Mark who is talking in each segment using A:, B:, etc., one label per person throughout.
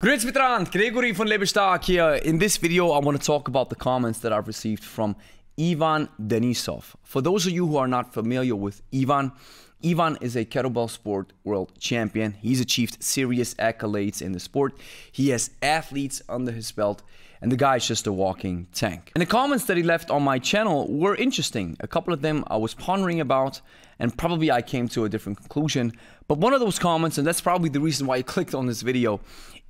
A: Grüezi miteinander, Gregory von Lebe Stark here. In this video, I want to talk about the comments that I've received from Ivan Denisov. For those of you who are not familiar with Ivan is a kettlebell sport world champion. He's achieved serious accolades in the sport. He has athletes under his belt, and the guy's just a walking tank. And the comments that he left on my channel were interesting. A couple of them I was pondering about, and probably I came to a different conclusion. But one of those comments, and that's probably the reason why I clicked on this video,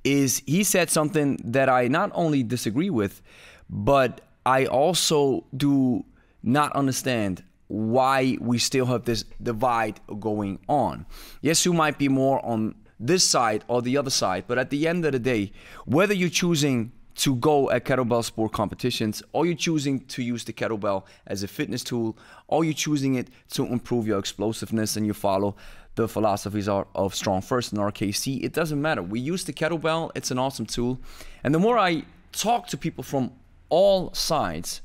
A: is he said something that I not only disagree with, but I also do not understand why we still have this divide going on. Yes, you might be more on this side or the other side, but at the end of the day, whether you're choosing to go at kettlebell sport competitions, or you're choosing to use the kettlebell as a fitness tool, or you're choosing it to improve your explosiveness and you follow the philosophies of Strong First and RKC, it doesn't matter. We use the kettlebell, it's an awesome tool. And the more I talk to people from all sides,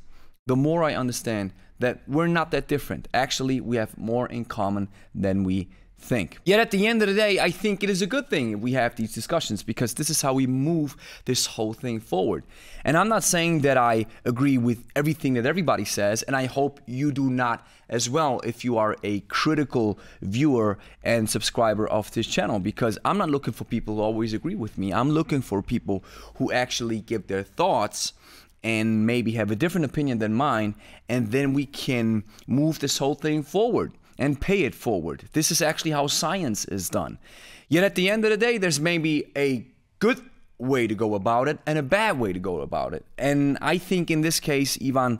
A: the more I understand that we're not that different. Actually, we have more in common than we think. Yet at the end of the day, I think it is a good thing we have these discussions, because this is how we move this whole thing forward. And I'm not saying that I agree with everything that everybody says, and I hope you do not as well if you are a critical viewer and subscriber of this channel, because I'm not looking for people who always agree with me. I'm looking for people who actually give their thoughts and maybe have a different opinion than mine, and then we can move this whole thing forward and pay it forward. This is actually how science is done. Yet at the end of the day, there's maybe a good way to go about it and a bad way to go about it. And I think in this case, Ivan,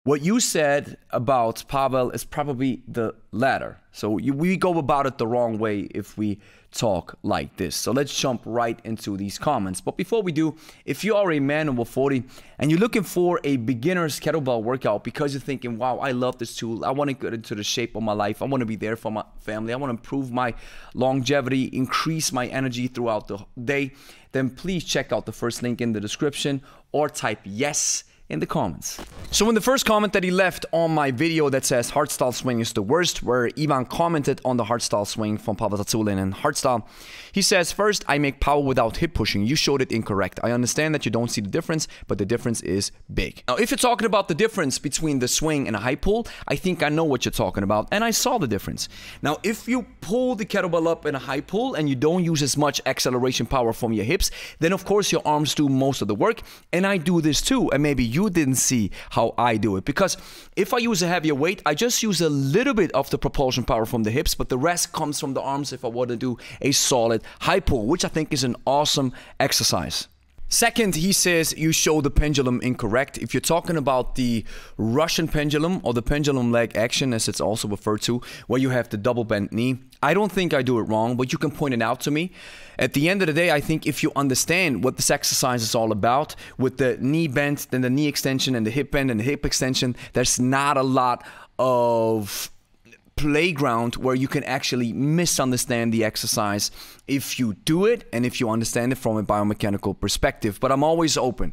A: what you said about Pavel is probably the latter. So we go about it the wrong way if we talk like this. So let's jump right into these comments. But before we do, if you are a man over 40 and you're looking for a beginner's kettlebell workout because you're thinking, wow, I love this tool, I want to get into the shape of my life, I want to be there for my family, I want to improve my longevity, increase my energy throughout the day, then please check out the first link in the description or type yes in the comments. So in the first comment that he left on my video that says hardstyle swing is the worst, where Ivan commented on the hardstyle swing from Pavel Tsatsouline and hardstyle, he says, first, I make power without hip pushing. You showed it incorrect. I understand that you don't see the difference, but the difference is big. Now, if you're talking about the difference between the swing and a high pull, I think I know what you're talking about, and I saw the difference. Now, if you pull the kettlebell up in a high pull and you don't use as much acceleration power from your hips, then of course your arms do most of the work, and I do this too, and maybe you didn't see how I do it, because if I use a heavier weight, I just use a little bit of the propulsion power from the hips, but the rest comes from the arms if I want to do a solid high pull, which I think is an awesome exercise. Second, he says you show the pendulum incorrect. If you're talking about the Russian pendulum or the pendulum leg action, as it's also referred to, where you have the double bent knee, I don't think I do it wrong, but you can point it out to me. At the end of the day, I think if you understand what this exercise is all about, with the knee bent, then the knee extension and the hip bend and the hip extension, there's not a lot of playground where you can actually misunderstand the exercise if you do it and if you understand it from a biomechanical perspective. But I'm always open.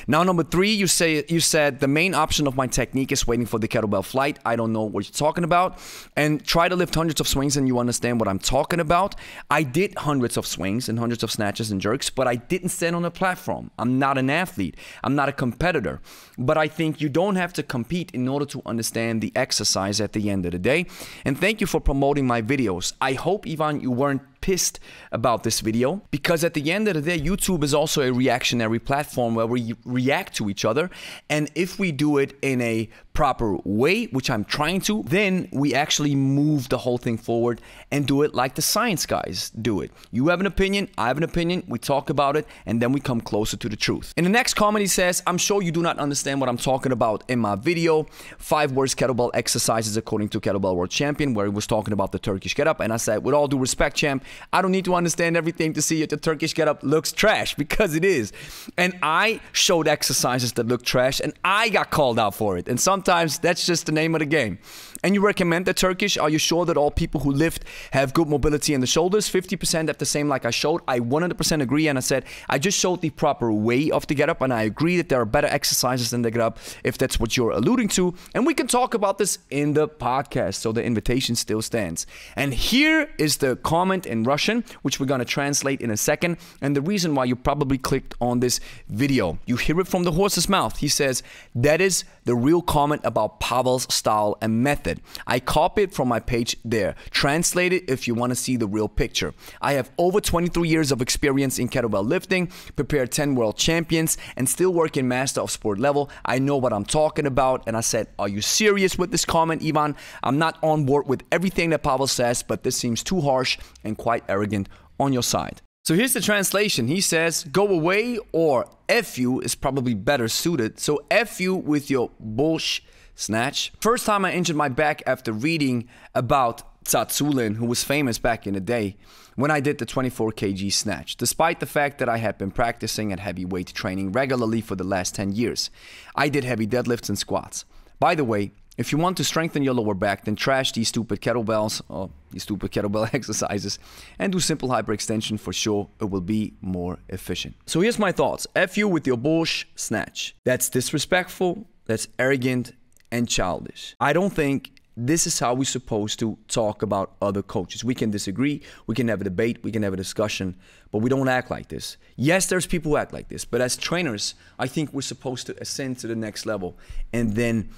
A: Now, number three, you said the main option of my technique is waiting for the kettlebell flight. I don't know what you're talking about. And try to lift hundreds of swings and you understand what I'm talking about. I did hundreds of swings and hundreds of snatches and jerks, but I didn't stand on a platform. I'm not an athlete. I'm not a competitor. But I think you don't have to compete in order to understand the exercise at the end of the day. And thank you for promoting my videos. I hope, Ivan, you weren't pissed about this video, because at the end of the day, YouTube is also a reactionary platform where we react to each other. And if we do it in a proper way, which I'm trying to, then we actually move the whole thing forward and do it like the science guys do it. You have an opinion, I have an opinion, we talk about it, and then we come closer to the truth. In the next comment, he says, I'm sure you do not understand what I'm talking about in my video, 5 worst kettlebell exercises according to Kettlebell World Champion, where he was talking about the Turkish get-up. And I said, with all due respect, champ, I don't need to understand everything to see if the Turkish get-up looks trash, because it is. And I showed exercises that look trash, and I got called out for it. And sometimes that's just the name of the game. And you recommend the Turkish? Are you sure that all people who lift have good mobility in the shoulders? 50% have the same like I showed. I 100% agree, and I said I just showed the proper way of the get-up, and I agree that there are better exercises than the get-up if that's what you're alluding to. And we can talk about this in the podcast, so the invitation still stands. And here is the comment in Russian, which we're going to translate in a second, and the reason why you probably clicked on this video. You hear it from the horse's mouth. He says, that is the real comment about Pavel's style and method. I copied from my page there. Translate it if you want to see the real picture. I have over 23 years of experience in kettlebell lifting, prepared 10 world champions, and still work in master of sport level. I know what I'm talking about. And I said, are you serious with this comment, Ivan? I'm not on board with everything that Pavel says, but this seems too harsh and quite arrogant on your side. So here's the translation. He says, go away, or F you is probably better suited. So F you with your Bullsh snatch. First time I injured my back after reading about Tsatsouline, who was famous back in the day, when I did the 24 kg snatch, despite the fact that I had been practicing at heavy weight training regularly for the last 10 years. I did heavy deadlifts and squats. By the way, if you want to strengthen your lower back, then trash these stupid kettlebells, or these stupid kettlebell exercises, and do simple hyperextension for sure. It will be more efficient. So here's my thoughts. F you with your Bullsh snatch. That's disrespectful, that's arrogant, and childish. I don't think this is how we're supposed to talk about other coaches. We can disagree, we can have a debate, we can have a discussion, but we don't act like this. Yes, there's people who act like this, but as trainers, I think we're supposed to ascend to the next level and then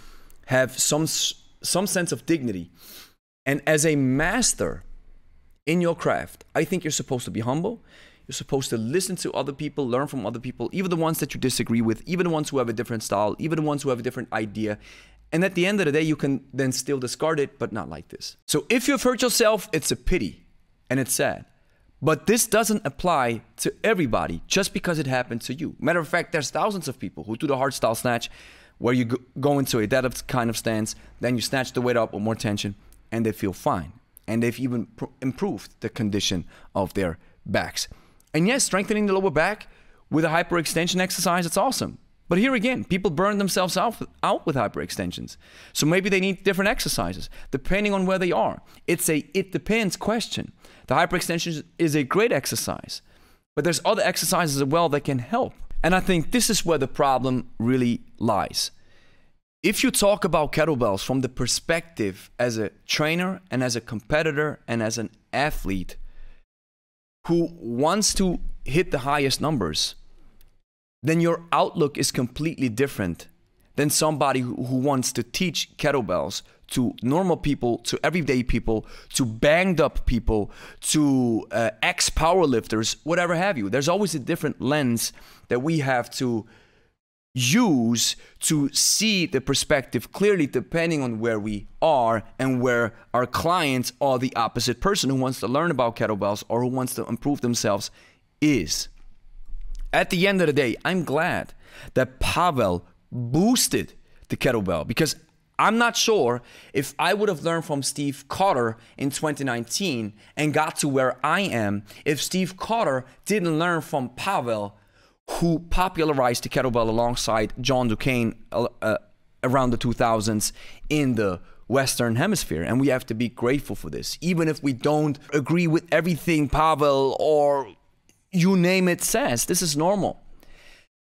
A: have some sense of dignity. And as a master in your craft, I think you're supposed to be humble. You're supposed to listen to other people, learn from other people, even the ones that you disagree with, even the ones who have a different style, even the ones who have a different idea. And at the end of the day, you can then still discard it, but not like this. So if you've hurt yourself, it's a pity and it's sad. But this doesn't apply to everybody just because it happened to you. Matter of fact, there's thousands of people who do the hard style snatch where you go into a deadlift kind of stance, then you snatch the weight up with more tension, and they feel fine. And they've even improved the condition of their backs. And yes, strengthening the lower back with a hyperextension exercise, it's awesome. But here again, people burn themselves out with hyperextensions. So maybe they need different exercises, depending on where they are. It's a it depends question. The hyperextension is a great exercise, but there's other exercises as well that can help. And I think this is where the problem really lies. If you talk about kettlebells from the perspective as a trainer and as a competitor and as an athlete who wants to hit the highest numbers, then your outlook is completely different than somebody who wants to teach kettlebells to normal people, to everyday people, to banged up people, to ex-powerlifters, whatever have you. There's always a different lens that we have to use to see the perspective clearly, depending on where we are and where our clients or the opposite person who wants to learn about kettlebells or who wants to improve themselves is. At the end of the day, I'm glad that Pavel boosted the kettlebell, because I'm not sure if I would have learned from Steve Cotter in 2019 and got to where I am if Steve Cotter didn't learn from Pavel, who popularized the kettlebell alongside John Duquesne around the 2000s in the Western Hemisphere. And we have to be grateful for this, even if we don't agree with everything Pavel or you name it says. This is normal.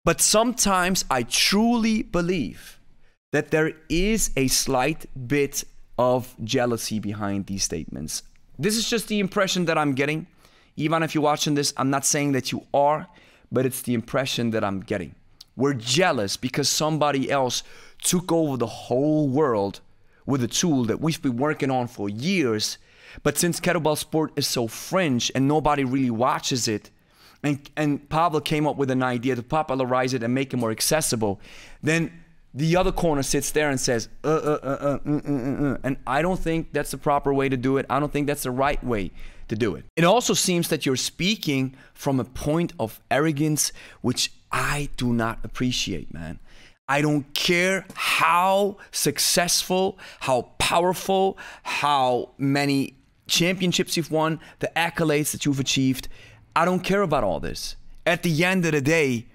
A: But sometimes I truly believe that there is a slight bit of jealousy behind these statements. This is just the impression that I'm getting. Even if you're watching this, I'm not saying that you are, but it's the impression that I'm getting. We're jealous because somebody else took over the whole world with a tool that we've been working on for years. But since kettlebell sport is so fringe and nobody really watches it, and Pavel came up with an idea to popularize it and make it more accessible, then the other corner sits there and says, and I don't think that's the proper way to do it. I don't think that's the right way to do it. It also seems that you're speaking from a point of arrogance, which I do not appreciate, man. I don't care how successful, how powerful, how many championships you've won, the accolades that you've achieved. I don't care about all this. At the end of the day,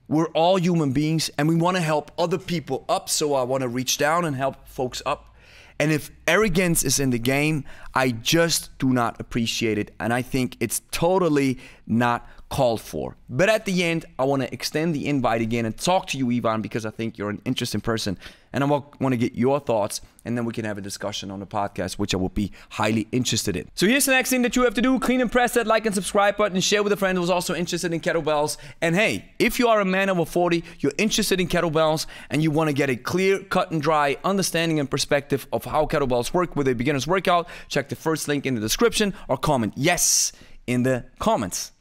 A: we're all human beings and we want to help other people up. So I want to reach down and help folks up. And if arrogance is in the game, I just do not appreciate it. And I think it's totally not called for. But at the end, I want to extend the invite again and talk to you, Ivan, because I think you're an interesting person. And I want to get your thoughts, and then we can have a discussion on the podcast, which I will be highly interested in. So here's the next thing that you have to do. Clean and press that like and subscribe button and share with a friend who's also interested in kettlebells. And hey, if you are a man over 40, you're interested in kettlebells, and you want to get a clear, cut and dry understanding and perspective of how kettlebells work with a beginner's workout, check the first link in the description or comment yes in the comments.